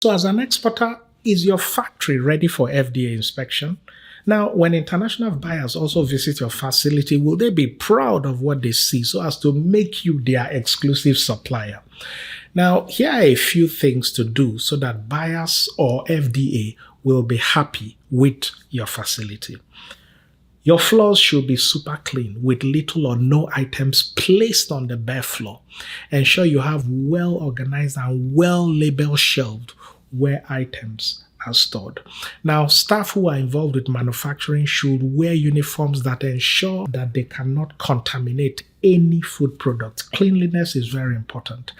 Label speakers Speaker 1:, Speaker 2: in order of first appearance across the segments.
Speaker 1: So as an exporter, is your factory ready for FDA inspection? Now, when international buyers also visit your facility, will they be proud of what they see so as to make you their exclusive supplier? Now, here are a few things to do so that buyers or FDA will be happy with your facility. Your floors should be super clean with little or no items placed on the bare floor. Ensure you have well organized and well labeled shelves where items are stored. Now, staff who are involved with manufacturing should wear uniforms that ensure that they cannot contaminate any food product. Cleanliness is very important.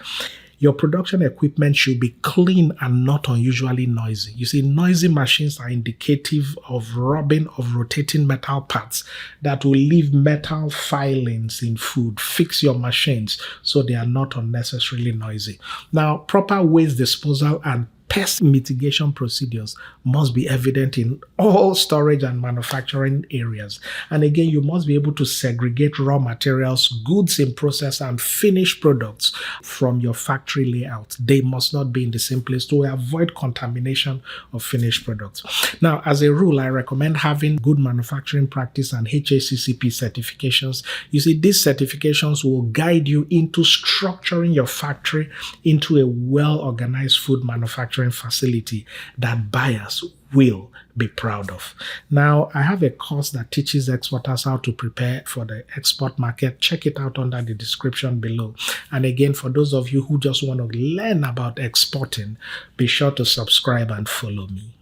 Speaker 1: Your production equipment should be clean and not unusually noisy. You see, noisy machines are indicative of rubbing of rotating metal parts that will leave metal filings in food. Fix your machines so they are not unnecessarily noisy. Now, proper waste disposal and pest mitigation procedures must be evident in all storage and manufacturing areas. And again, you must be able to segregate raw materials, goods in process, and finished products from your factory layout. They must not be in the same place to avoid contamination of finished products. Now, as a rule, I recommend having good manufacturing practice and HACCP certifications. You see, these certifications will guide you into structuring your factory into a well-organized food manufacturing facility that buyers will be proud of. Now, I have a course that teaches exporters how to prepare for the export market. Check it out under the description below. And again, for those of you who just want to learn about exporting, be sure to subscribe and follow me.